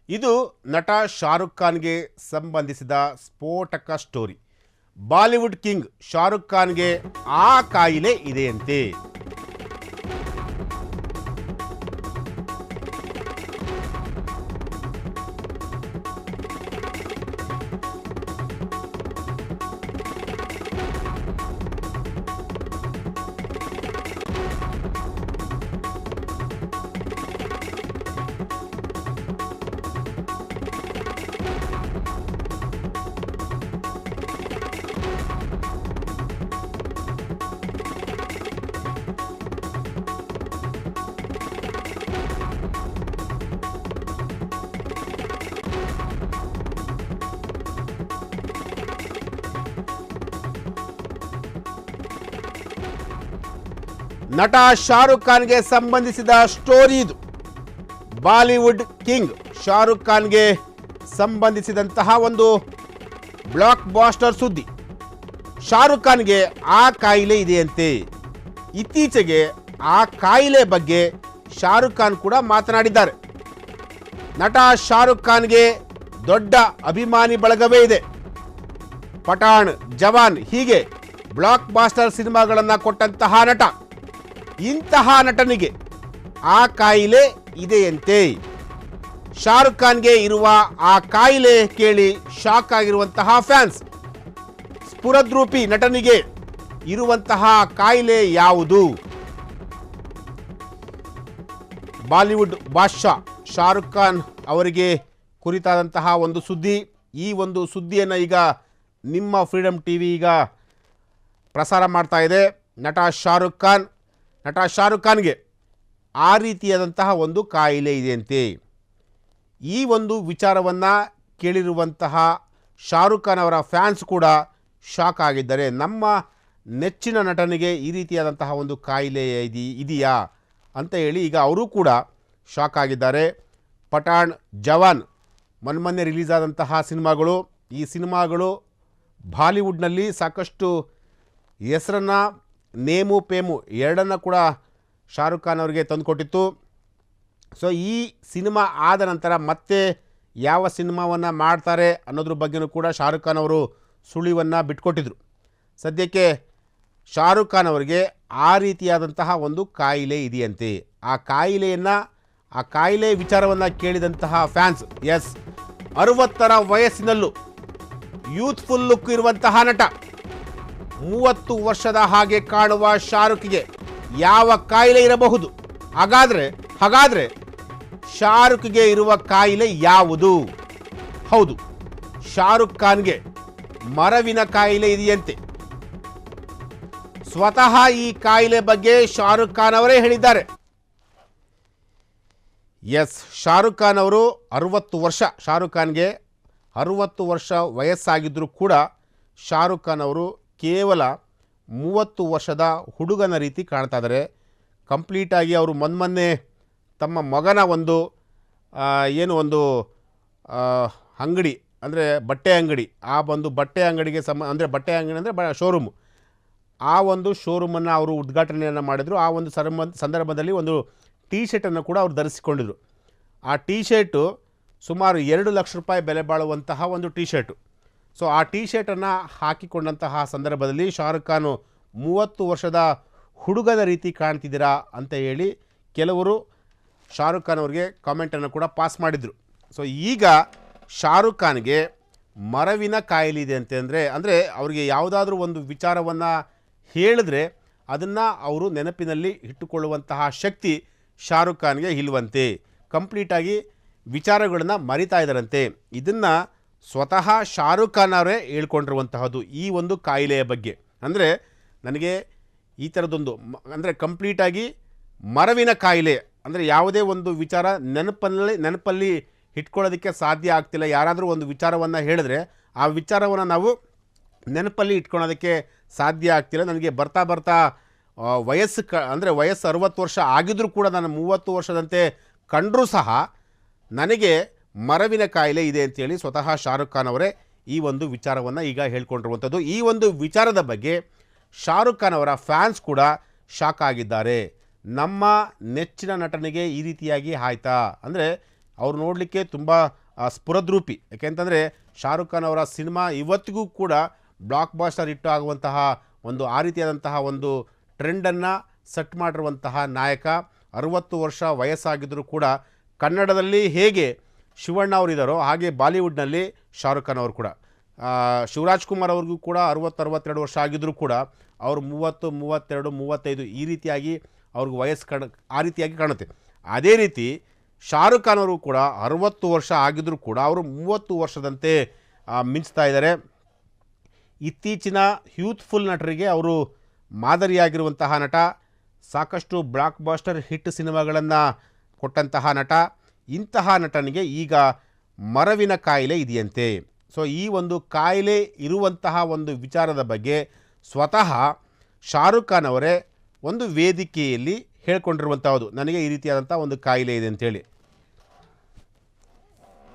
ಇದು ನಟ ಶಾರುಖ್ ಖಾನ್ಗೆ ಸಂಬಂಧಿಸಿದ ಸ್ಫೋಟಕ ಸ್ಟೋರಿ. ಬಾಲಿವುಡ್ ಕಿಂಗ್ ಶಾರುಖ್ ಖಾನ್ಗೆ ಆ ಕಾಯಿಲೆ ಇದೆಯಂತೆ. ನಟ ಶಾರುಖ್ ಖಾನ್ಗೆ ಸಂಬಂಧಿಸಿದ ಸ್ಟೋರಿ ಇದು. ಬಾಲಿವುಡ್ ಕಿಂಗ್ ಶಾರುಖ್ ಖಾನ್ಗೆ ಸಂಬಂಧಿಸಿದಂತಹ ಒಂದು ಬ್ಲಾಕ್ ಬಾಸ್ಟರ್ ಸುದ್ದಿ. ಶಾರುಖ್ ಖಾನ್ಗೆ ಆ ಕಾಯಿಲೆ ಇದೆಯಂತೆ. ಇತ್ತೀಚೆಗೆ ಆ ಕಾಯಿಲೆ ಬಗ್ಗೆ ಶಾರುಖ್ ಖಾನ್ ಕೂಡ ಮಾತನಾಡಿದ್ದಾರೆ. ನಟ ಶಾರುಖ್ ಖಾನ್ಗೆ ದೊಡ್ಡ ಅಭಿಮಾನಿ ಬಳಗವೇ ಇದೆ. ಪಠಾಣ್, ಜವಾನ್ ಹೀಗೆ ಬ್ಲಾಕ್ ಬಾಸ್ಟರ್ ಸಿನಿಮಾಗಳನ್ನು ಕೊಟ್ಟಂತಹ ನಟ. ಇಂತಹ ನಟನಿಗೆ ಆ ಕಾಯಿಲೆ ಇದೆಯಂತೆ. ಶಾರುಖ್ ಖಾನ್ಗೆ ಇರುವ ಆ ಕಾಯಿಲೆ ಕೇಳಿ ಶಾಕ್ ಆಗಿರುವಂತಹ ಫ್ಯಾನ್ಸ್. ಸ್ಫುರದ್ರೂಪಿ ನಟನಿಗೆ ಇರುವಂತಹ ಕಾಯಿಲೆ ಯಾವುದು? ಬಾಲಿವುಡ್ ಬಾದ್ಶಾ ಶಾರುಖ್ ಖಾನ್ ಅವರಿಗೆ ಕುರಿತಾದಂತಹ ಒಂದು ಸುದ್ದಿ. ಈ ಒಂದು ಸುದ್ದಿಯನ್ನು ಈಗ ನಿಮ್ಮ ಫ್ರೀಡಮ್ ಟಿವಿ ಈಗ ಪ್ರಸಾರ ಮಾಡ್ತಾ ಇದೆ. ನಟ ಶಾರುಖ್ ಖಾನ್ಗೆ ಆ ರೀತಿಯಾದಂತಹ ಒಂದು ಕಾಯಿಲೆ ಇದೆಯಂತೆ. ಈ ಒಂದು ವಿಚಾರವನ್ನು ಕೇಳಿರುವಂತಹ ಶಾರುಖ್ ಖಾನ್ ಅವರ ಫ್ಯಾನ್ಸ್ ಕೂಡ ಶಾಕ್ ಆಗಿದ್ದಾರೆ. ನಮ್ಮ ನೆಚ್ಚಿನ ನಟನಿಗೆ ಈ ರೀತಿಯಾದಂತಹ ಒಂದು ಕಾಯಿಲೆ ಇದೆಯಾ ಅಂತ ಹೇಳಿ ಈಗ ಅವರು ಕೂಡ ಶಾಕ್ ಆಗಿದ್ದಾರೆ. ಪಠಾಣ್, ಜವಾನ್ ಮೊನ್ನೆ ರಿಲೀಸ್ ಆದಂತಹ ಸಿನಿಮಾಗಳು. ಈ ಸಿನಿಮಾಗಳು ಬಾಲಿವುಡ್ನಲ್ಲಿ ಸಾಕಷ್ಟು ಹೆಸರನ್ನು, ನೇಮು ಪೇಮು ಎರಡನ್ನು ಕೂಡ ಶಾರುಖ್ ಖಾನ್ ಅವರಿಗೆ ತಂದುಕೊಟ್ಟಿತ್ತು. ಸೊ ಈ ಸಿನಿಮಾ ಆದ ನಂತರ ಮತ್ತೆ ಯಾವ ಸಿನಿಮಾವನ್ನು ಮಾಡ್ತಾರೆ ಅನ್ನೋದ್ರ ಬಗ್ಗೆಯೂ ಕೂಡ ಶಾರುಖ್ ಖಾನ್ ಅವರು ಸುಳಿವನ್ನು ಬಿಟ್ಕೊಟ್ಟಿದ್ರು. ಸದ್ಯಕ್ಕೆ ಶಾರುಖ್ ಖಾನ್ ಅವರಿಗೆ ಆ ರೀತಿಯಾದಂತಹ ಒಂದು ಕಾಯಿಲೆ ಇದೆಯಂತೆ. ಆ ಕಾಯಿಲೆ ವಿಚಾರವನ್ನು ಕೇಳಿದಂತಹ ಫ್ಯಾನ್ಸ್, ಎಸ್ 60ರ ವಯಸ್ಸಿನಲ್ಲೂ ಯೂತ್ಫುಲ್ ಲುಕ್ ಇರುವಂತಹ ನಟ, 30 ವರ್ಷದ ಹಾಗೆ ಕಾಣುವ ಶಾರುಖ್ಗೆ ಯಾವ ಕಾಯಿಲೆ ಇರಬಹುದು? ಹಾಗಾದ್ರೆ ಶಾರುಖ್ಗೆ ಇರುವ ಕಾಯಿಲೆ ಯಾವುದು? ಹೌದು, ಶಾರುಖ್ ಖಾನ್ಗೆ ಮರವಿನ ಕಾಯಿಲೆ ಇದೆಯಂತೆ. ಸ್ವತಃ ಈ ಕಾಯಿಲೆ ಬಗ್ಗೆ ಶಾರುಖ್ ಖಾನ್ ಅವರೇ ಹೇಳಿದ್ದಾರೆ. ಎಸ್, ಶಾರುಖ್ ಖಾನ್ ಅವರು 60 ವರ್ಷ, ಶಾರುಖ್ ಖಾನ್ಗೆ 60 ವರ್ಷ ವಯಸ್ಸಾಗಿದ್ದರೂ ಕೂಡ ಶಾರುಖ್ ಖಾನ್ ಅವರು ಕೇವಲ 30 ವರ್ಷದ ಹುಡುಗನ ರೀತಿ ಕಾಣ್ತಾ ಇದ್ದಾರೆ. ಕಂಪ್ಲೀಟಾಗಿ ಅವರು ಮೊನ್ನೆ ತಮ್ಮ ಮಗನ ಒಂದು ಅಂಗಡಿ, ಅಂದರೆ ಬಟ್ಟೆ ಅಂಗಡಿ, ಆ ಒಂದು ಬಟ್ಟೆ ಅಂಗಡಿಗೆ ಬಟ್ಟೆ ಅಂಗಡಿ ಅಂದರೆ ಶೋರೂಮು, ಆ ಒಂದು ಶೋರೂಮನ್ನು ಅವರು ಉದ್ಘಾಟನೆಯನ್ನು ಮಾಡಿದರು. ಆ ಒಂದು ಸಂದರ್ಭದಲ್ಲಿ ಒಂದು ಟೀ ಶರ್ಟನ್ನು ಕೂಡ ಅವರು ಧರಿಸಿಕೊಂಡಿದ್ರು. ಆ ಟೀ ಶರ್ಟು ಸುಮಾರು 2 ಲಕ್ಷ ರೂಪಾಯಿ ಬೆಲೆ ಬಾಳುವಂತಹ ಒಂದು ಟೀ ಶರ್ಟು. ಸೊ ಆ ಟೀ ಶರ್ಟನ್ನು ಹಾಕಿಕೊಂಡಂತಹ ಸಂದರ್ಭದಲ್ಲಿ ಶಾರುಖ್ ಖಾನ್ 30 ವರ್ಷದ ಹುಡುಗನ ರೀತಿ ಕಾಣ್ತಿದ್ದೀರಾ ಅಂತ ಹೇಳಿ ಕೆಲವರು ಶಾರುಖ್ ಖಾನ್ ಅವರಿಗೆ ಕಾಮೆಂಟನ್ನು ಕೂಡ ಪಾಸ್ ಮಾಡಿದರು. ಸೊ ಈಗ ಶಾರುಖ್ ಖಾನ್ಗೆ ಮರವಿನ ಕಾಯಿಲೆ ಇದೆ ಅಂದರೆ ಅವರಿಗೆ ಯಾವುದಾದ್ರೂ ಒಂದು ವಿಚಾರವನ್ನು ಹೇಳಿದ್ರೆ ಅದನ್ನು ಅವರು ನೆನಪಿನಲ್ಲಿ ಇಟ್ಟುಕೊಳ್ಳುವಂತಹ ಶಕ್ತಿ ಶಾರುಖ್ ಖಾನ್ಗೆ ಇಲ್ವಂತೆ. ಕಂಪ್ಲೀಟಾಗಿ ವಿಚಾರಗಳನ್ನು ಮರಿತಾ ಇದ್ದಾರಂತೆ. ಇದನ್ನು ಸ್ವತಃ ಶಾರುಖ್ ಖಾನ್ ಅವರೇ ಹೇಳ್ಕೊಂಡಿರುವಂತಹದ್ದು ಈ ಒಂದು ಕಾಯಿಲೆಯ ಬಗ್ಗೆ. ಅಂದರೆ ನನಗೆ ಈ ಥರದೊಂದು ಕಂಪ್ಲೀಟಾಗಿ ಮರವಿನ ಕಾಯಿಲೆ, ಅಂದರೆ ಯಾವುದೇ ಒಂದು ವಿಚಾರ ನೆನಪಲ್ಲಿ ಇಟ್ಕೊಳ್ಳೋದಕ್ಕೆ ಸಾಧ್ಯ ಆಗ್ತಿಲ್ಲ. ಯಾರಾದರೂ ಒಂದು ವಿಚಾರವನ್ನು ಹೇಳಿದ್ರೆ ಆ ವಿಚಾರವನ್ನು ನಾವು ನೆನಪಲ್ಲಿ ಇಟ್ಕೊಳ್ಳೋದಕ್ಕೆ ಸಾಧ್ಯ ಆಗ್ತಿಲ್ಲ. ನನಗೆ ಬರ್ತಾ ವಯಸ್ಸು ವಯಸ್ಸು 60 ವರ್ಷ ಆಗಿದ್ರೂ ಕೂಡ ನಾನು 30 ವರ್ಷದಂತೆ ಕಂಡರೂ ಸಹ ನನಗೆ ಮರವಿನ ಕಾಯಿಲೆ ಇದೆ ಅಂತೇಳಿ ಸ್ವತಃ ಶಾರುಖ್ ಖಾನ್ ಅವರೇ ಈ ಒಂದು ವಿಚಾರವನ್ನು ಈಗ ಹೇಳ್ಕೊಂಡಿರುವಂಥದ್ದು. ಈ ಒಂದು ವಿಚಾರದ ಬಗ್ಗೆ ಶಾರುಖ್ ಖಾನ್ ಅವರ ಫ್ಯಾನ್ಸ್ ಕೂಡ ಶಾಕ್ ಆಗಿದ್ದಾರೆ. ನಮ್ಮ ನೆಚ್ಚಿನ ನಟನಿಗೆ ಈ ರೀತಿಯಾಗಿ ಆಯ್ತಾ? ಅಂದರೆ ಅವ್ರು ನೋಡಲಿಕ್ಕೆ ತುಂಬ ಸ್ಫುರದ್ರೂಪಿ. ಯಾಕೆಂತಂದರೆ ಶಾರುಖ್ ಖಾನ್ ಅವರ ಸಿನಿಮಾ ಇವತ್ತಿಗೂ ಕೂಡ ಬ್ಲಾಕ್ ಬಾಸ್ಟರ್ ಹಿಟ್ ಆಗುವಂತಹ ಒಂದು ಆ ರೀತಿಯಾದಂತಹ ಒಂದು ಟ್ರೆಂಡನ್ನು ಸೆಟ್ ಮಾಡಿರುವಂತಹ ನಾಯಕ. 60 ವರ್ಷ ವಯಸ್ಸಾಗಿದ್ದರೂ ಕೂಡ ಕನ್ನಡದಲ್ಲಿ ಹೇಗೆ ಶಿವಣ್ಣ ಅವರಿದ್ದಾರೋ ಹಾಗೆ ಬಾಲಿವುಡ್ನಲ್ಲಿ ಶಾರುಖ್ ಖಾನ್ ಅವರು ಕೂಡ. ಶಿವರಾಜ್ ಕುಮಾರ್ ಅವ್ರಿಗೂ ಕೂಡ 60-62 ವರ್ಷ ಆಗಿದ್ದರೂ ಕೂಡ ಅವರು 30, 32, 35 ಈ ರೀತಿಯಾಗಿ ಅವ್ರಿಗೆ ವಯಸ್ಸು ಆ ರೀತಿಯಾಗಿ ಕಾಣುತ್ತೆ. ಅದೇ ರೀತಿ ಶಾರುಖ್ ಖಾನ್ ಅವರು ಕೂಡ 60 ವರ್ಷ ಆಗಿದ್ದರೂ ಕೂಡ ಅವರು 30 ವರ್ಷದಂತೆ ಮಿಂಚ್ತಾ ಇದ್ದಾರೆ. ಇತ್ತೀಚಿನ ಯೂತ್ಫುಲ್ ನಟರಿಗೆ ಅವರು ಮಾದರಿಯಾಗಿರುವಂತಹ ನಟ. ಸಾಕಷ್ಟು ಬ್ಲಾಕ್ ಬಾಸ್ಟರ್ ಹಿಟ್ ಸಿನಿಮಾಗಳನ್ನು ಕೊಟ್ಟಂತಹ ನಟ. ಇಂತಹ ನಟನಿಗೆ ಈಗ ಮರವಿನ ಕಾಯಿಲೆ ಇದೆಯಂತೆ. ಸೊ ಈ ಒಂದು ಕಾಯಿಲೆ ಇರುವಂತಹ ಒಂದು ವಿಚಾರದ ಬಗ್ಗೆ ಸ್ವತಃ ಶಾರುಖ್ ಖಾನ್ ಅವರೇ ಒಂದು ವೇದಿಕೆಯಲ್ಲಿ ಹೇಳ್ಕೊಂಡಿರುವಂಥದ್ದು, ನನಗೆ ಈ ರೀತಿಯಾದಂಥ ಒಂದು ಕಾಯಿಲೆ ಇದೆ ಅಂತೇಳಿ.